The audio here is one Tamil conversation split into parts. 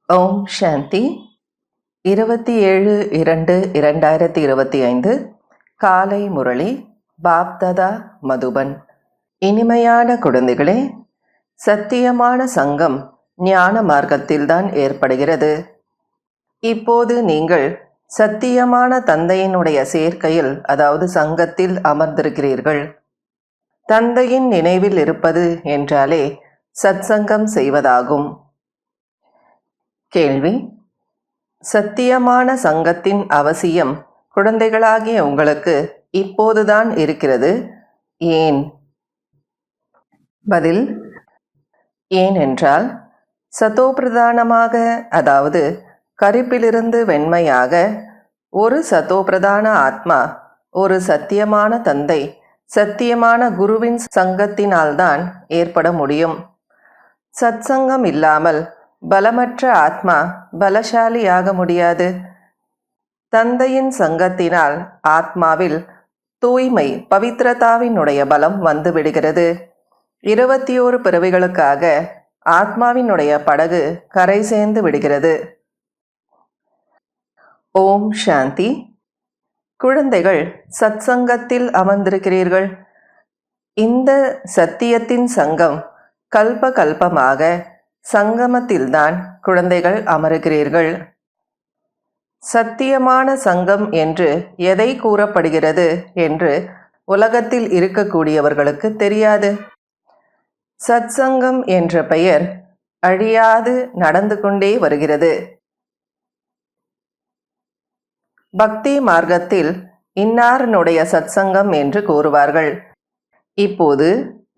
ஓம் சாந்தி. 27/2/2025 காலை முரளி பாப்ததா மதுபன். இனிமையான குழந்தைகளே, சத்தியமான சங்கம் ஞான மார்க்கத்தில்தான் ஏற்படுகிறது. இப்போது நீங்கள் சத்தியமான தந்தையினுடைய சேர்க்கையில், அதாவது சங்கத்தில் அமர்ந்திருக்கிறீர்கள். தந்தையின் நினைவில் இருப்பது என்றாலே சத்சங்கம் செய்வதாகும். கேள்வி: சத்தியமான சங்கத்தின் அவசியம் குழந்தைகளாகிய உங்களுக்கு இப்போதுதான் இருக்கிறது, ஏன்? பதில்: ஏனென்றால் சதோபிரதானமாக, அதாவது கருப்பிலிருந்து வெண்மையாக ஒரு சதோபிரதான ஆத்மா, ஒரு சத்தியமான தந்தை, சத்தியமான குருவின் சங்கத்தினால்தான் ஏற்பட முடியும். சத்சங்கம் இல்லாமல் பலமற்ற ஆத்மா பலசாலியாக முடியாது. தந்தையின் சங்கத்தினால் ஆத்மாவில் தூய்மை, பவித்ரதாவினுடைய பலம் வந்து விடுகிறது. 21 பிறவிகளுக்காக ஆத்மாவினுடைய படகு கரை சேர்ந்து விடுகிறது. ஓம் சாந்தி. குழந்தைகள் சத்சங்கத்தில் அமர்ந்திருக்கிறீர்கள். இந்த சத்தியத்தின் சங்கம் கல்ப கல்பமாக சங்கமத்தில்தான் குழந்தைகள் அமருகிறீர்கள். சத்தியமான சங்கம் என்று எதை கூறப்படுகிறது என்று உலகத்தில் இருக்கக்கூடியவர்களுக்கு தெரியாது. சத்சங்கம் என்ற பெயர் அழியாது நடந்து கொண்டே வருகிறது. பக்தி மார்க்கத்தில் இன்னாரனுடைய சத்சங்கம் என்று கூறுவார்கள். இப்போது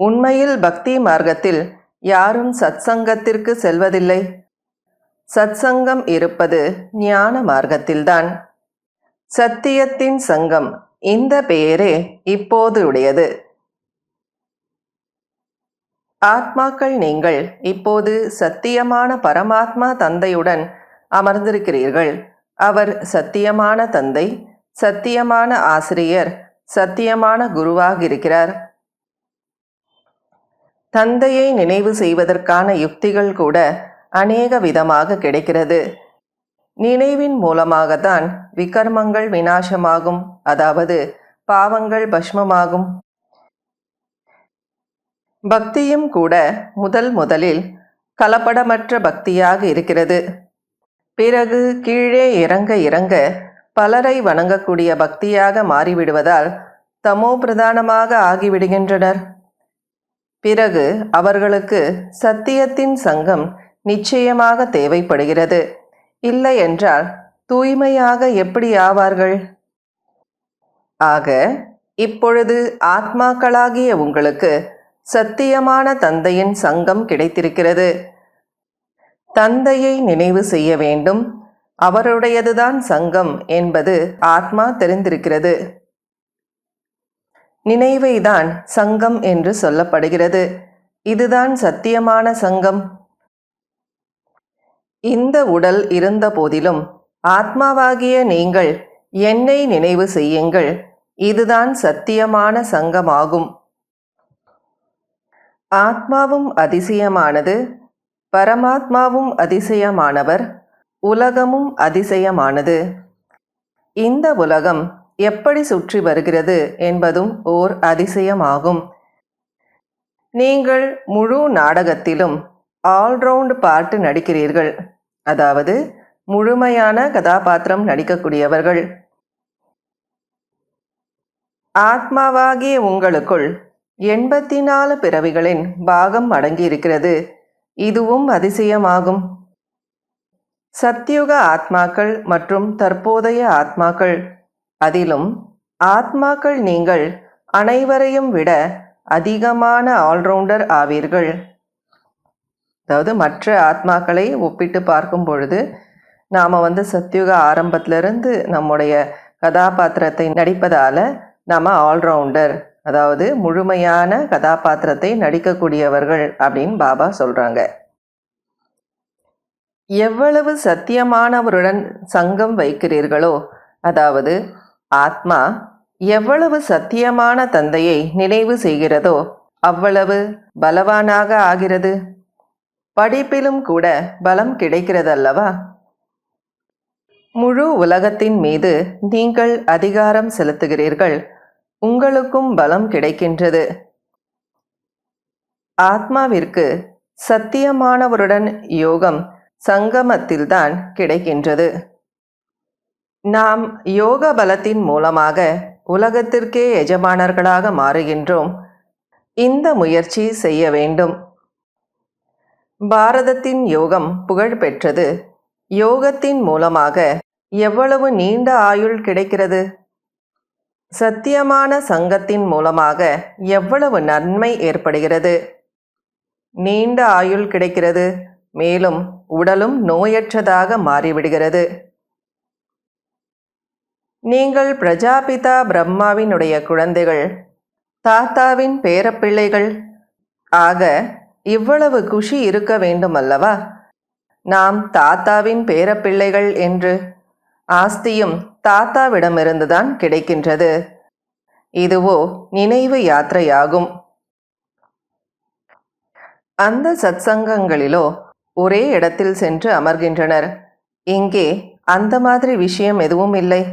உண்மையில் பக்தி மார்க்கத்தில் யாரும் சத்சங்கத்திற்கு செல்வதில்லை. சத்சங்கம் இருப்பது ஞான மார்க்கத்தில்தான். சத்தியத்தின் சங்கம், இந்த பெயரே இப்போது உடையது. ஆத்மாக்கள், நீங்கள் இப்போது சத்தியமான பரமாத்மா தந்தையுடன் அமர்ந்திருக்கிறீர்கள். அவர் சத்தியமான தந்தை, சத்தியமான ஆசிரியர், சத்தியமான குருவாக இருக்கிறார். தந்தையை நினைவு செய்வதற்கான யுக்திகள் கூட அநேக விதமாக கிடைக்கிறது. நினைவின் மூலமாகத்தான் விகர்மங்கள் விநாசமாகும், அதாவது பாவங்கள் பஸ்மமாகும். பக்தியும் கூட முதலில் கலப்படமற்ற பக்தியாக இருக்கிறது. பிறகு கீழே இறங்க இறங்க பலரை வணங்கக்கூடிய பக்தியாக மாறிவிடுவதால் தமோ பிரதானமாக ஆகிவிடுகின்றனர். பிறகு அவர்களுக்கு சத்தியத்தின் சங்கம் நிச்சயமாக தேவைப்படுகிறது. இல்லை என்றால் தூய்மையாக எப்படி ஆவார்கள்? ஆக இப்பொழுது ஆத்மாக்களாகிய உங்களுக்கு சத்தியமான தந்தையின் சங்கம் கிடைத்திருக்கிறது. தந்தையை நினைவு செய்ய வேண்டும், அவருடையதுதான் சங்கம் என்பது ஆத்மா தெரிந்திருக்கிறது. நினைவைதான் சங்கம் என்று சொல்லப்படுகிறது. இதுதான் சத்தியமான சங்கம். இந்த உடல் இருந்த போதிலும் ஆத்மாவாகிய நீங்கள் என்னை நினைவு செய்யுங்கள், இதுதான் சத்தியமான சங்கமாகும். ஆத்மாவும் அதிசயமானது, பரமாத்மாவும் அதிசயமானவர், உலகமும் அதிசயமானது. இந்த உலகம் எப்படி சுற்றி வருகிறது என்பதும் ஓர் அதிசயமாகும். நீங்கள் முழு நாடகத்திலும் ஆல்ரவுண்ட் பார்ட் நடிக்கிறீர்கள், அதாவது முழுமையான கதாபாத்திரம் நடிக்கக்கூடியவர்கள். ஆத்மாவாகிய உங்களுக்குள் 84 பிறவிகளின் பாகம் அடங்கியிருக்கிறது. இதுவும் அதிசயமாகும். சத்யுக ஆத்மாக்கள் மற்றும் தற்போதைய ஆத்மாக்கள், அதிலும் ஆத்மாக்கள் நீங்கள் அனைவரையும் விட அதிகமான ஆல்ரவுண்டர் ஆவீர்கள். அதாவது மற்ற ஆத்மாக்களை ஒப்பிட்டு பார்க்கும் பொழுது நாம் சத்யுக ஆரம்பத்திலிருந்து நம்முடைய கதாபாத்திரத்தை நடிப்பதால் நாம் ஆல்ரவுண்டர், அதாவது முழுமையான கதாபாத்திரத்தை நடிக்கக்கூடியவர்கள் அப்படின்னு பாபா சொல்கிறாங்க. எவ்வளவு சத்தியமானவருடன் சங்கம் வைக்கிறீர்களோ, அதாவது ஆத்மா எவ்வளவு சத்தியமான தந்தையை நினைவு செய்கிறதோ அவ்வளவு பலவானாக ஆகிறது. படிப்பிலும் கூட பலம் கிடைக்கிறதல்லவா? முழு உலகத்தின் மீது நீங்கள் அதிகாரம் செலுத்துகிறீர்கள். உங்களுக்கும் பலம் கிடைக்கின்றது. ஆத்மாவிற்கு சத்தியமானவருடன் யோகம் சங்கமத்தில்தான் கிடைக்கின்றது. நாம் யோக பலத்தின் மூலமாக உலகத்திற்கே எஜமானர்களாக மாறுகின்றோம். இந்த முயற்சி செய்ய வேண்டும். பாரதத்தின் யோகம் புகழ் பெற்றது. யோகத்தின் மூலமாக எவ்வளவு நீண்ட ஆயுள் கிடைக்கிறது? சத்தியமான சங்கத்தின் மூலமாக எவ்வளவு நன்மை ஏற்படுகிறது? நீண்ட ஆயுள் கிடைக்கிறது. மேலும் உடலும் நோயற்றதாக மாறிவிடுகிறது. நீங்கள் பிரஜாபிதா பிரம்மாவினுடைய குழந்தைகள், தாத்தாவின் பேரப்பிள்ளைகள் ஆக இவ்வளவு குஷி இருக்க வேண்டும் அல்லவா? நாம் தாத்தாவின் பேரப்பிள்ளைகள் என்று. ஆஸ்தியும் தாத்தாவிடமிருந்துதான் கிடைக்கின்றது. இதுவோ நினைவு யாத்திரையாகும். அந்த சத்சங்கங்களிலோ ஒரே இடத்தில் சென்று அமர்கின்றனர். இங்கே அந்த மாதிரி விஷயம் எதுவும் இல்லை.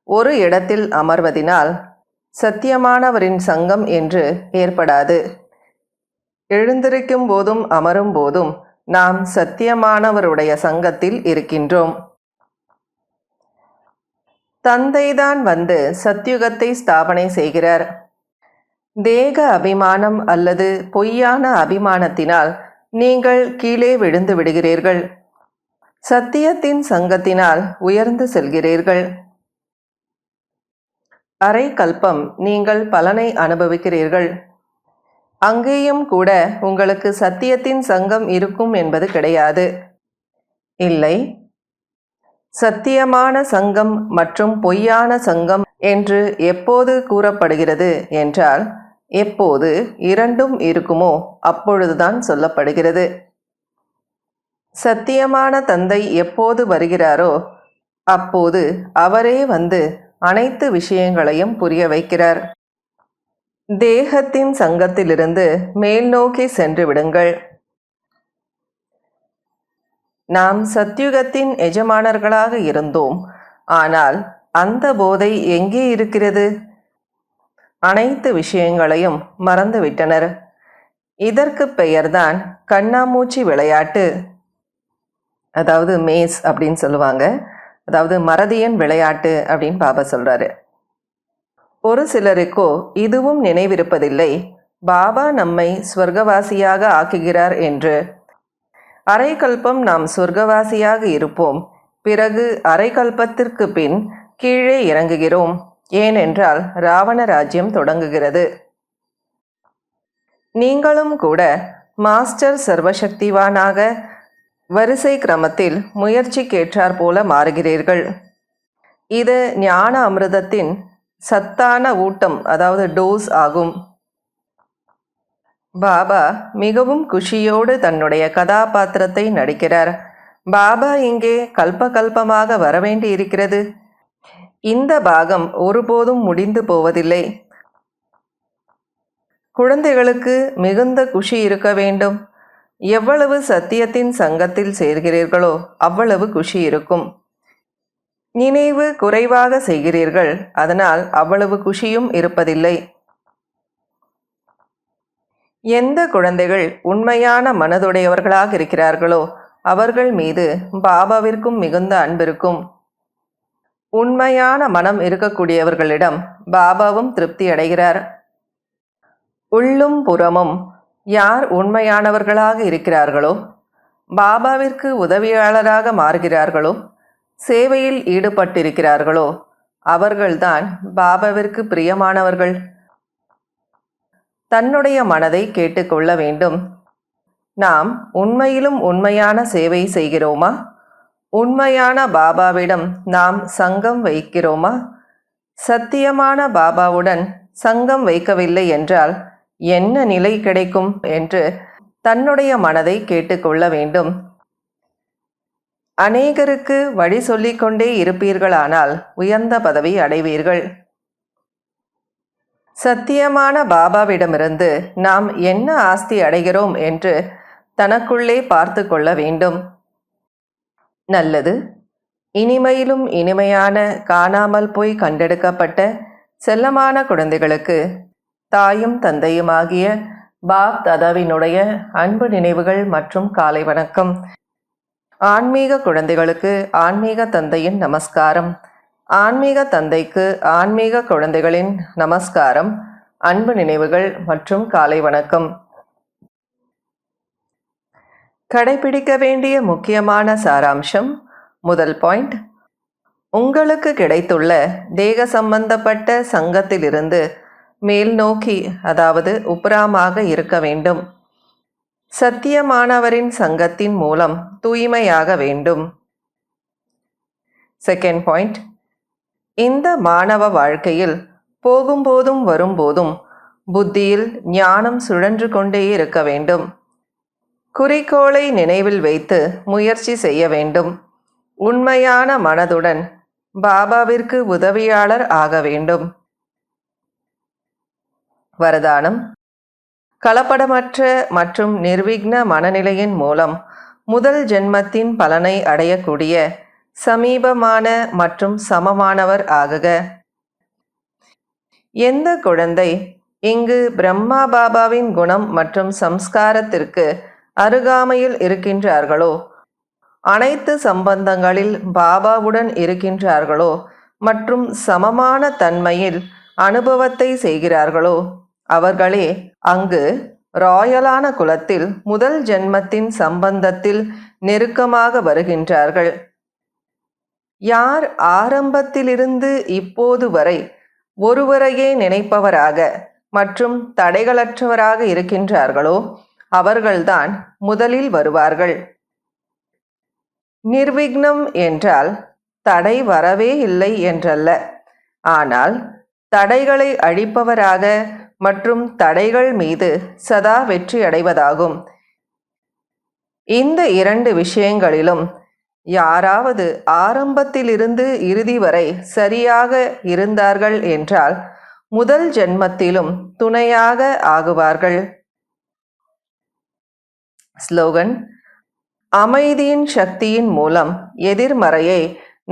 ஒரு இடத்தில் அமர்வதினால் சத்தியமானவரின் சங்கம் என்று ஏற்படாது. எழுந்திருக்கும் போதும் அமரும் போதும் நாம் சத்தியமானவருடைய சங்கத்தில் இருக்கின்றோம். தந்தைதான் வந்து சத்யுகத்தை ஸ்தாபனை செய்கிறார். தேக அபிமானம் அல்லது பொய்யான அபிமானத்தினால் நீங்கள் கீழே விழுந்து விடுகிறீர்கள். சத்தியத்தின் சங்கத்தினால் உயர்ந்து செல்கிறீர்கள். அரை கல்பம் நீங்கள் பலனை அனுபவிக்கிறீர்கள். அங்கேயும் கூட உங்களுக்கு சத்தியத்தின் சங்கம் இருக்கும் என்பது கிடையாது. இல்லை, சத்தியமான சங்கம் மற்றும் பொய்யான சங்கம் என்று எப்போது கூறப்படுகிறது என்றால், எப்போது இரண்டும் இருக்குமோ அப்பொழுதுதான் சொல்லப்படுகிறது. சத்தியமான தந்தை எப்போது வருகிறாரோ அப்போது அவரே வந்து அனைத்து விஷயங்களையும் புரிய வைக்கிறார். தேகத்தின் சங்கத்திலிருந்து மேல் நோக்கி சென்று விடுங்கள். நாம் சத்யுகத்தின் எஜமானர்களாக இருந்தோம். ஆனால் அந்த போதை எங்கே இருக்கிறது? அனைத்து விஷயங்களையும் மறந்துவிட்டனர். இதற்கு பெயர்தான் கண்ணாமூச்சி விளையாட்டு, அதாவது மேஸ் அப்படின்னு சொல்லுவாங்க. அதாவது மறதியின் விளையாட்டு அப்படின்னு பாபா சொல்றாரு. ஒரு சிலருக்கோ இதுவும் நினைவிருப்பதில்லை, பாபா நம்மை ஸ்வர்கவாசியாக ஆக்குகிறார் என்று. அரை கல்பம் நாம் சொர்க்கவாசியாக இருப்போம். பிறகு அரை கல்பத்திற்கு பின் கீழே இறங்குகிறோம். ஏனென்றால் ராவண ராஜ்யம் தொடங்குகிறது. நீங்களும் கூட மாஸ்டர் சர்வசக்திவானாக வரிசை கிரமத்தில் முயற்சிக்கேற்றார் போல மாறுகிறீர்கள். இது ஞான அமிர்தத்தின் சத்தான ஊட்டம், அதாவது டோஸ் ஆகும். பாபா மிகவும் குஷியோடு தன்னுடைய கதாபாத்திரத்தை நடிக்கிறார். பாபா இங்கே கல்பகல்பமாக வரவேண்டி இருக்கிறது. இந்த பாகம் ஒருபோதும் முடிந்து போவதில்லை. குழந்தைகளுக்கு மிகுந்த குஷி இருக்க வேண்டும். எவ்வளவு சத்தியத்தின் சங்கத்தில் சேர்கிறீர்களோ அவ்வளவு குஷி இருக்கும். நினைவு குறைவாக செய்கிறீர்கள், அதனால் அவ்வளவு குஷியும் இருப்பதில்லை. எந்த குழந்தைகள் உண்மையான மனதுடையவர்களாக இருக்கிறார்களோ அவர்கள் மீது பாபாவிற்கும் மிகுந்த அன்பிருக்கும். உண்மையான மனம் இருக்கக்கூடியவர்களிடம் பாபாவும் திருப்தி அடைகிறார். உள்ளும் புறமும் யார் உண்மையானவர்களாக இருக்கிறார்களோ, பாபாவிற்கு உதவியாளராக மாறுகிறார்களோ, சேவையில் ஈடுபட்டிருக்கிறார்களோ அவர்கள்தான் பாபாவிற்கு பிரியமானவர்கள். தன்னுடைய மனதை கேட்டுக்கொள்ள வேண்டும். நாம் உண்மையிலும் உண்மையான சேவை செய்கிறோமா? உண்மையான பாபாவிடம் நாம் சங்கம் வைக்கிறோமா? சத்தியமான பாபாவுடன் சங்கம் வைக்கவில்லை என்றால் என்ன நிலை கிடைக்கும் என்று தன்னுடைய மனதை கேட்டுக்கொள்ள வேண்டும். அநேகருக்கு வழி சொல்லிக்கொண்டே இருப்பீர்களானால் உயர்ந்த பதவி அடைவீர்கள். சத்தியமான பாபாவிடமிருந்து நாம் என்ன ஆஸ்தி அடைகிறோம் என்று தனக்குள்ளே பார்த்து கொள்ள வேண்டும். நல்லது. இனிமையிலும் இனிமையான காணாமல் போய் கண்டெடுக்கப்பட்ட செல்லமான குழந்தைகளுக்கு தாயும் தந்தையுமாகிய பாப் தாதாவினுடைய அன்பு நினைவுகள் மற்றும் காலை வணக்கம். ஆன்மீக குழந்தைகளுக்கு ஆன்மீக தந்தையின் நமஸ்காரம். ஆன்மீக தந்தைக்கு ஆன்மீக குழந்தைகளின் நமஸ்காரம், அன்பு நினைவுகள் மற்றும் காலை வணக்கம். கடைபிடிக்க வேண்டிய முக்கியமான சாராம்சம். முதல் பாயிண்ட், உங்களுக்கு கிடைத்துள்ள தேக சம்பந்தப்பட்ட சங்கத்திலிருந்து மேல் நோக்கி, அதாவது உப்ராமாக இருக்க வேண்டும். சத்தியமானவரின் சங்கத்தின் மூலம் தூய்மையாக வேண்டும். செகண்ட் பாயிண்ட், இந்த மாணவ வாழ்க்கையில் போகும்போதும் வரும்போதும் புத்தியில் ஞானம் சுழன்று கொண்டே இருக்க வேண்டும். குறிக்கோளை நினைவில் வைத்து முயற்சி செய்ய வேண்டும். உண்மையான மனதுடன் பாபாவிற்கு உதவியாளர் ஆக வேண்டும். வரதானம். கலப்படமற்ற மற்றும் நிர்விக்ன மனநிலையின் மூலம் முதல் ஜென்மத்தின் பலனை அடையக்கூடிய சமீபமான மற்றும் சமமானவர் ஆகுக. எந்த குழந்தை இங்கு பிரம்மா பாபாவின் குணம் மற்றும் சம்ஸ்காரத்திற்கு அருகாமையில் இருக்கின்றார்களோ, அனைத்து சம்பந்தங்களில் பாபாவுடன் இருக்கின்றார்களோ மற்றும் சமமான தன்மையில் அனுபவத்தை செய்கிறார்களோ, அவர்களே அங்கு ராயலான குலத்தில் முதல் ஜென்மத்தின் சம்பந்தத்தில் நெருக்கமாக வருகின்றார்கள். யார் ஆரம்பத்திலிருந்து இப்போது வரை ஒருவரையே நினைப்பவராக மற்றும் தடைகளற்றவராக இருக்கின்றார்களோ, அவர்கள்தான் முதலில் வருவார்கள். நிர்விக்னம் என்றால் தடை வரவே இல்லை என்றல்ல, ஆனால் தடைகளை அழிப்பவராக மற்றும் தடைகள் மீது சதா வெற்றி அடைவதாகும். இந்த இரண்டு விஷயங்களிலும் யாராவது ஆரம்பத்திலிருந்து இறுதி வரை சரியாக இருந்தார்கள் என்றால் முதல் ஜென்மத்திலும் துணையாக ஆகுவார்கள். ஸ்லோகன். அமைதியின் சக்தியின் மூலம் எதிர்மறையை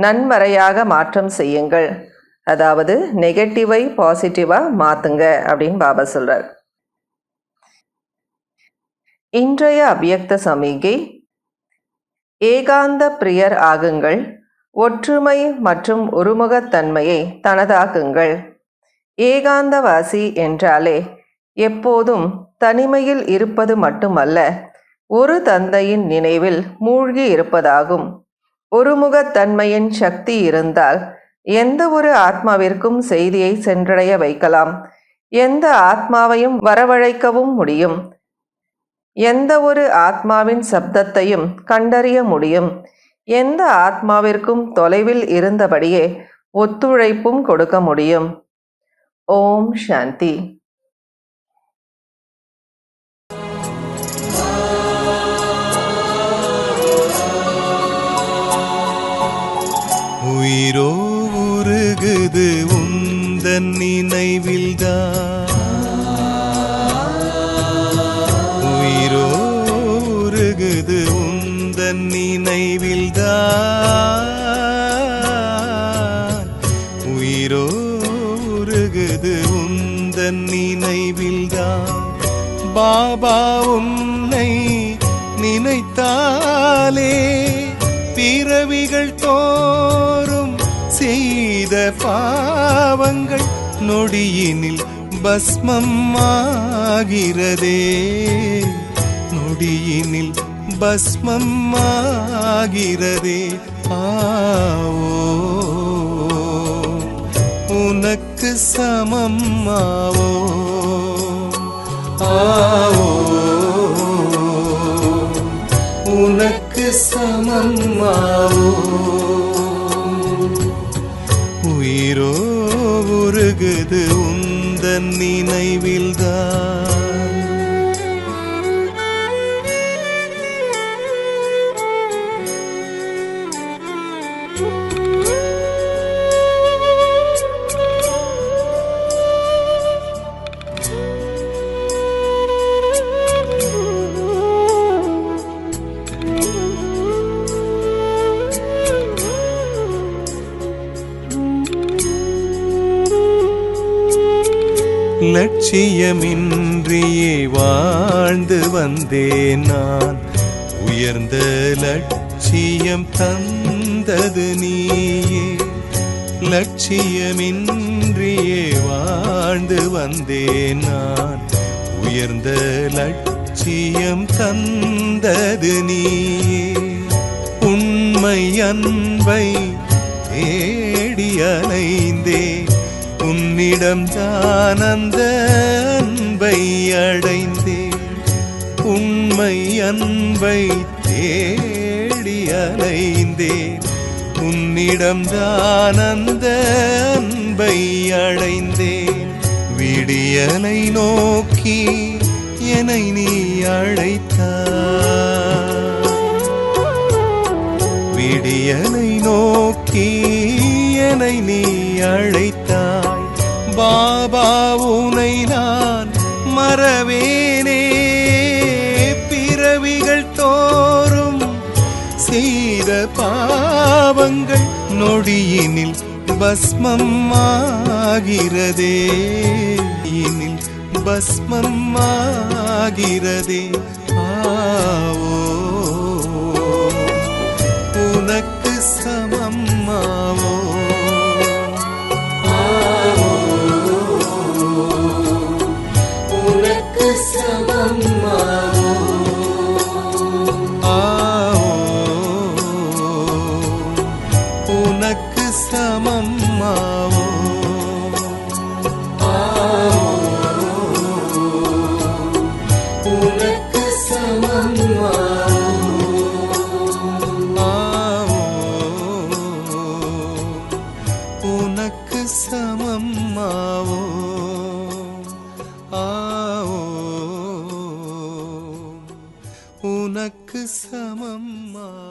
நன்மறையாக மாற்றம் செய்யுங்கள். அதாவது நெகட்டிவை பாசிட்டிவாக மாற்றுங்க அப்படின்னு பாபா சொல்கிறார். இன்றைய அவ்யக்த சமிகை. ஏகாந்த பிரியர் ஆகுங்கள். ஒற்றுமை மற்றும் ஒருமுகத்தன்மையை தனதாக்குங்கள். ஏகாந்தவாசி என்றாலே எப்போதும் தனிமையில் இருப்பது மட்டுமல்ல, ஒரு தந்தையின் நினைவில் மூழ்கி இருப்பதாகும். ஒருமுகத்தன்மையின் சக்தி இருந்தால் எந்த ஒரு ஆத்மாவிற்கும் செய்தியை சென்றடைய வைக்கலாம். எந்த ஆத்மாவையும் வரவழைக்கவும் முடியும். எந்த ஒரு ஆத்மாவின் சப்தத்தையும் கண்டறிய முடியும். எந்த ஆத்மாவிற்கும் தொலைவில் இருந்தபடியே ஒத்துழைப்பும் கொடுக்க முடியும். ஓம் சாந்தி. உயிரோ உருகுது உந்தன் நினைவில்தான். உயிரோ உருகுது உந்தன் நினைவில்தான். உயிரோ உருகுது உந்தன் நினைவில்தான். பாபா உன்னை நினைத்தாலே பிறவிகள் தோறும் செய்த பாவங்கள் நொடியினில் பஸ்மம் ஆகிறதே. நொடியினில் பஸ்மம் ஆகிறதே. ஆவோ உனக்கு சமம் ஆவோ. ஆவோ உனக்கு சமமாவோ. உயிரோ உருகுது உந்தன் நினைவில்தான். லட்சியமின்றியே வாழ்ந்து வந்தேன் நான். உயர்ந்த லட்சியம் தந்தது நீயே. லட்சியமின்றியே வாழ்ந்து வந்தேன் நான். உயர்ந்த லட்சியம் தந்தது நீயே. உண்மை அன்பை தேடி அலைந்தேன். உன்னிடம் தான் அந்த அன்பை அடைந்தேன். உண்மை அன்பை தேடி அலைந்தேன். உன்னிடம் தான் அந்த அன்பை அடைந்தேன். விடியலை நோக்கி என்னை நீ அழைத்தாய். விடியலை நோக்கி என்னை நீ அழைத்தாய். பாபா உனை நான் மறவேனே. பிறவிகள் தோறும் செய்த பாவங்கள் நொடியினில் பஸ்மம் ஆகிறதே. இனில் பஸ்மம் ஆகிறதே. ஆவோ உனக்கு சமம் ஆவோ. உனக்கு சமம் உனக்கு சமம் ஆவோ. உனக்கு சமம் உனக்கு சமம் ஆவோ. உனக்கு சமம் ஆவோ.